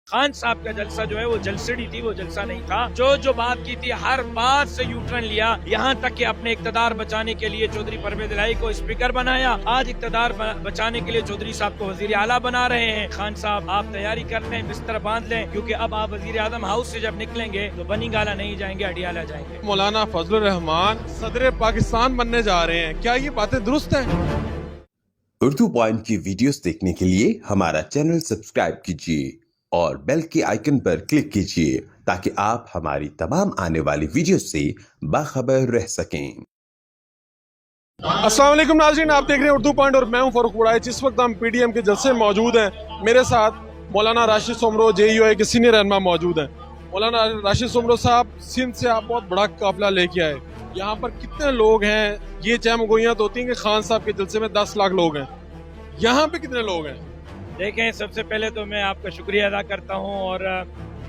खान साहब का जलसा जो है वो जलसड़ी थी, वो जलसा नहीं था। जो बात की थी हर बात से यू टर्न लिया, यहाँ तक कि अपने इक़्तिदार बचाने के लिए चौधरी परवेज इलाही को स्पीकर बनाया। आज इक़्तिदार बचाने के लिए चौधरी साहब को वज़ीर आला बना रहे हैं। खान साहब आप तैयारी कर लें, बिस्तर बांध लें, क्योंकि अब आप वज़ीर आज़म हाउस से जब निकलेंगे तो बनी गाला नहीं जाएंगे, अडियाला जाएंगे। मौलाना फजलुर रहमान सदर पाकिस्तान बनने जा रहे हैं, क्या ये बातें दुरुस्त हैं? उर्दू पॉइंट की वीडियोस देखने के लिए हमारा चैनल सब्सक्राइब कीजिए और बेल के आइकन पर क्लिक कीजिए ताकि आप हमारी तमाम आने वाली वीडियो से बाखबर रह सकें। अस्सलाम वालेकुम नाज़रीन, आप देख रहे हैं उर्दू पॉइंट और मैं हूं फारूक वड़ाइच। इस वक्त हम पीडीएम के जलसे में मौजूद हैं। मेरे साथ मौलाना राशिद सोमरो JUI के सीनियर रहनुमा मौजूद हैं। मौलाना राशिद सोमरो साहब, सिंध से आप बहुत बड़ा काफिला लेके आए, यहाँ पर कितने लोग हैं? ये चहमगोइयाँ तो होती हैं कि खान साहब के जलसे में 10 लाख लोग हैं, यहाँ पे कितने लोग हैं? देखें, सबसे पहले तो मैं आपका शुक्रिया अदा करता हूं, और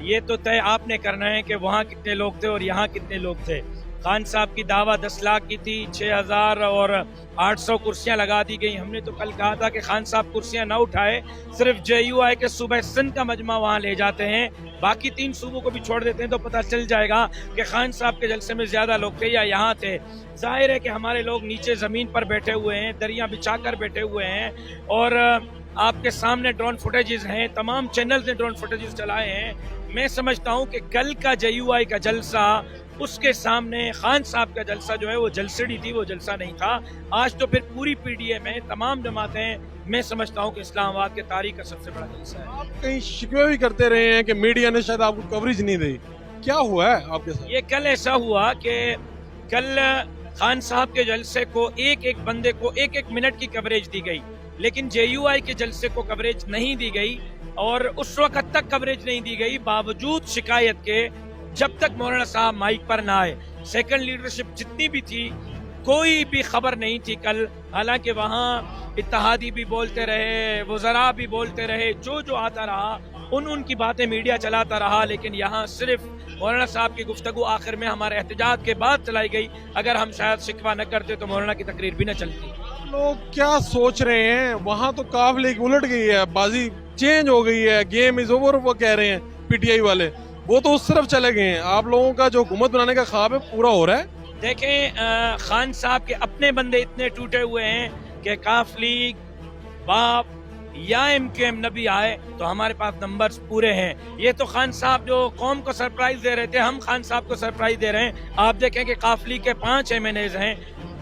ये तो तय आपने करना है कि वहाँ कितने लोग थे और यहाँ कितने लोग थे। खान साहब की दावा 10 लाख की थी, 6000 और 800 कुर्सियां लगा दी गई। हमने तो कल कहा था कि खान साहब कुर्सियां ना उठाए, सिर्फ JUI के सूबे सिंध का मजमा वहाँ ले जाते हैं, बाकी 3 सूबों को भी छोड़ देते हैं तो पता चल जाएगा कि खान साहब के जलसे में ज्यादा लोग थे या यहाँ थे। जाहिर है कि हमारे लोग नीचे जमीन पर बैठे हुए हैं, दरिया बिछा कर बैठे हुए हैं, और आपके सामने ड्रोन फुटेजेस हैं, तमाम चैनल्स ने ड्रोन फुटेजेस चलाए हैं। मैं समझता हूं कि कल का JUI का जलसा, उसके सामने खान साहब का जलसा जो है वो जलसड़ी थी, वो जलसा नहीं था। आज तो फिर पूरी PDM में तमाम जमातें, मैं समझता हूं कि इस्लामाबाद के तारीख का सबसे बड़ा जलसा है। आप कहीं शिकवे भी करते रहे हैं कि मीडिया ने शायद आपको कवरेज नहीं दी, क्या हुआ है आपके साथ? ये कल ऐसा हुआ कि कल खान साहब के जलसे को एक बंदे को एक मिनट की कवरेज दी गई, लेकिन JUI के जलसे को कवरेज नहीं दी गई, और उस वक्त तक कवरेज नहीं दी गई बावजूद शिकायत के, जब तक मौलाना साहब माइक पर ना आए। सेकंड लीडरशिप जितनी भी थी, कोई भी खबर नहीं थी कल। हालांकि वहाँ इत्तेहादी भी बोलते रहे, वज़रा भी बोलते रहे, जो आता रहा उनकी बातें मीडिया चलाता रहा, लेकिन यहाँ सिर्फ मौलाना साहब की गुफ्तगू आखिर में हमारे एहतजाज के बाद चलाई गई। अगर हम शायद शिकवा न करते तो मौलाना की तकरीर भी न चलती। लोग क्या सोच रहे हैं? वहाँ तो काफिले की उलट गई है, बाजी चेंज हो गई है, गेम इज ओवर, वो कह रहे हैं PTI वाले, वो तो उस तरफ चले गए हैं। आप लोगों का जो हुकूमत बनाने का ख्वाब है पूरा हो रहा है। देखें, खान साहब के अपने बंदे इतने टूटे हुए हैं कि काफ लीग, बाप या MKM न भी आए तो हमारे पास नंबर्स पूरे हैं। ये तो खान साहब जो कौम को सरप्राइज दे रहे थे, हम खान साहब को सरप्राइज दे रहे हैं। आप देखें कि काफ लीग के 5 MNAs हैं,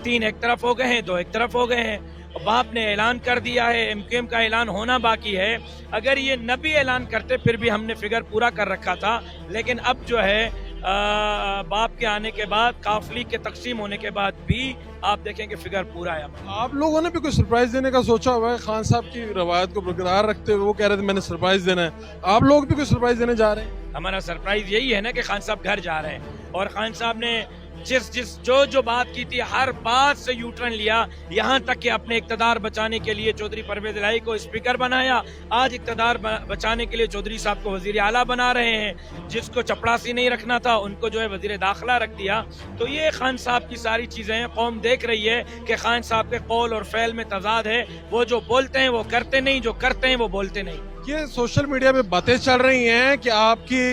3 एक तरफ हो गए हैं, 2 एक तरफ हो गए हैं। बाप ने ऐलान कर दिया है, MKM का ऐलान होना बाकी है। अगर ये न भी ऐलान करते फिर भी हमने फिगर पूरा कर रखा था, लेकिन अब जो है बाप के आने के बाद, काफली के तकसीम होने के बाद भी आप देखें कि फिगर पूरा है। आप लोगों ने भी कोई सरप्राइज देने का सोचा हुआ है? खान साहब की रवायत को बरकरार रखते हुए वो कह रहे थे मैंने सरप्राइज देना है, आप लोग भी कोई सरप्राइज देने जा रहे हैं? हमारा सरप्राइज यही है ना कि खान साहब घर जा रहे हैं, और खान साहब ने जो बात की थी हर बात से यू टर्न लिया, यहाँ तक कि अपने इक़्तिदार बचाने के लिए चौधरी परवेज इलाही को स्पीकर बनाया। आज इक़्तिदार बचाने के लिए चौधरी साहब को वज़ीर आला बना रहे हैं। जिसको चपड़ासी नहीं रखना था उनको जो है वज़ीर दाखिला रख दिया। तो ये खान साहब की सारी चीज़ें कौम देख रही है कि खान साहब के कौल और फ़ैल में तज़ाद है। वो जो बोलते हैं वो करते नहीं, जो करते हैं वो बोलते नहीं। ये सोशल मीडिया पे बातें चल रही हैं कि आपकी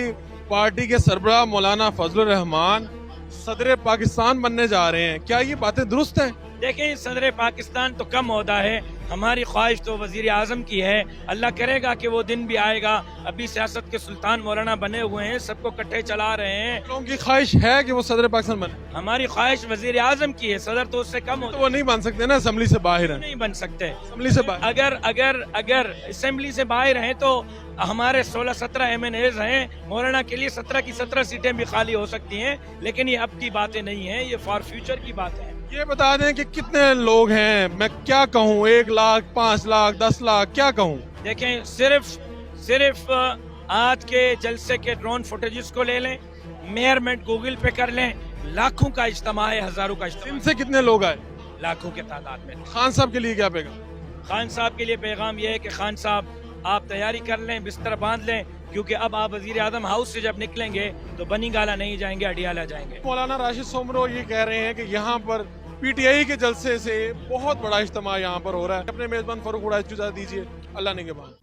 पार्टी के सरबराह मौलाना फजलुर रहमान सदर पाकिस्तान बनने जा रहे हैं, क्या ये बातें दुरुस्त हैं? देखें, सदर पाकिस्तान तो कम ओहदा है, हमारी ख्वाहिश तो वज़ीर आज़म की है। अल्लाह करेगा कि वो दिन भी आएगा। अभी सियासत के सुल्तान मौलाना बने हुए हैं, सबको कट्ठे चला रहे हैं। लोगों की ख्वाहिश है कि वो सदर पाकिस्तान बने। हमारी ख्वाहिश वज़ीर आज़म की है, सदर तो उससे कम तो वो नहीं बन सकते ना, असेंबली से बाहर है। नहीं बन सकते असेंबली से बाहर। अगर असेंबली से बाहर हैं तो हमारे 16-17 MNAs हैं। मौलाना के लिए 17 की 17 सीटें भी खाली हो सकती हैं, लेकिन ये अब की बातें नहीं हैं, ये फॉर फ्यूचर की बात है। ये बता दें कि कितने लोग हैं, मैं क्या कहूँ, 1 लाख, 5 लाख, 10 लाख, क्या कहूँ? देखें, सिर्फ आज के जलसे के ड्रोन फुटेजेस को ले लें, मेयरमेंट गूगल पे कर लें, लाखों का इज्तिमा है, हजारों का इज्तिमा। इनसे कितने लोग आए? लाखों के तादाद में। खान साहब के लिए क्या पैगाम? खान साहब के लिए पैगाम यह है कि खान साहब आप तैयारी कर लें, बिस्तर बांध लें, क्योंकि अब आप वज़ीर आज़म हाउस से जब निकलेंगे तो बनी गाला नहीं जाएंगे, अडियाला जाएंगे। मौलाना राशिद सोमरो ये कह रहे हैं कि यहाँ पर PTI के जलसे से बहुत बड़ा इज्तिमा यहाँ पर हो रहा है। अपने मेजबान फारूक वड़ाइच को इजाज़त दीजिए। अल्लाह निगहबान।